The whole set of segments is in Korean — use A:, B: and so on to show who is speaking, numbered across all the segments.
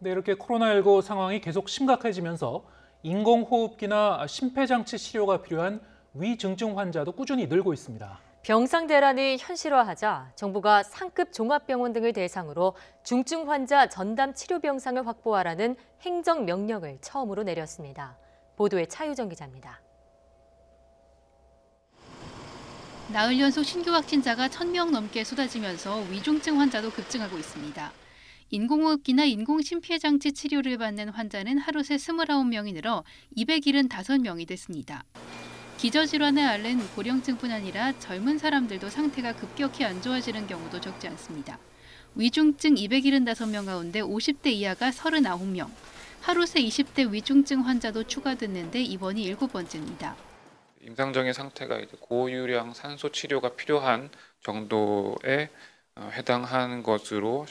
A: 네, 이렇게 코로나19 상황이 계속 심각해지면서 인공호흡기나 심폐장치 치료가 필요한 위중증 환자도 꾸준히 늘고 있습니다.
B: 병상 대란이 현실화하자 정부가 상급 종합병원 등을 대상으로 중증 환자 전담 치료 병상을 확보하라는 행정명령을 처음으로 내렸습니다. 보도에 차유정 기자입니다.
C: 나흘 연속 신규 확진자가 1,000명 넘게 쏟아지면서 위중증 환자도 급증하고 있습니다. 인공호흡기나 인공심폐장치 치료를 받는 환자는 하루 새 29명이 늘어 275명이 됐습니다. 기저질환을 앓는 고령층뿐 아니라 젊은 사람들도 상태가 급격히 안 좋아지는 경우도 적지 않습니다. 위중증 275명 가운데 50대 이하가 39명, 하루 새 20대 위중증 환자도 추가됐는데 이번이 7번째입니다.
D: 임상정의 상태가 이제 고유량 산소 치료가 필요한 정도에 해당하는 것으로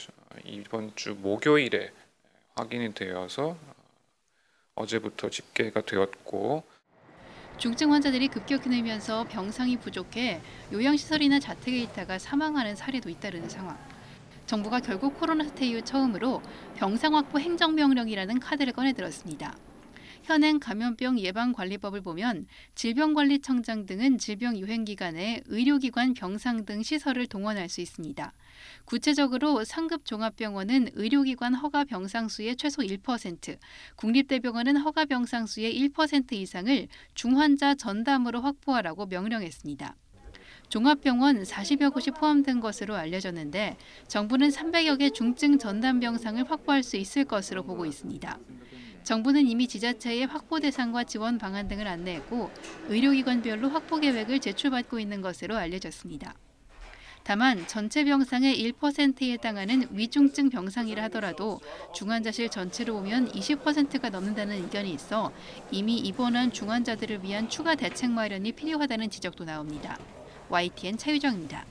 D: 이번 주 목요일에 확인이 되어서 어제부터 집계가 되었고,
C: 중증 환자들이 급격히 늘면서 병상이 부족해 요양시설이나 자택에 있다가 사망하는 사례도 잇따르는 상황. 정부가 결국 코로나 사태 이후 처음으로 병상 확보 행정명령이라는 카드를 꺼내들었습니다. 현행 감염병 예방관리법을 보면 질병관리청장 등은 질병 유행 기간에 의료기관 병상 등 시설을 동원할 수 있습니다. 구체적으로 상급 종합병원은 의료기관 허가 병상 수의 최소 1%, 국립대병원은 허가 병상 수의 1% 이상을 중환자 전담으로 확보하라고 명령했습니다. 종합병원 40여 곳이 포함된 것으로 알려졌는데 정부는 300여 개 중증 전담 병상을 확보할 수 있을 것으로 보고 있습니다. 정부는 이미 지자체의 확보 대상과 지원 방안 등을 안내했고 의료기관별로 확보 계획을 제출받고 있는 것으로 알려졌습니다. 다만 전체 병상의 1%에 해당하는 위중증 병상이라 하더라도 중환자실 전체로 보면 20%가 넘는다는 의견이 있어 이미 입원한 중환자들을 위한 추가 대책 마련이 필요하다는 지적도 나옵니다. YTN 차유정입니다.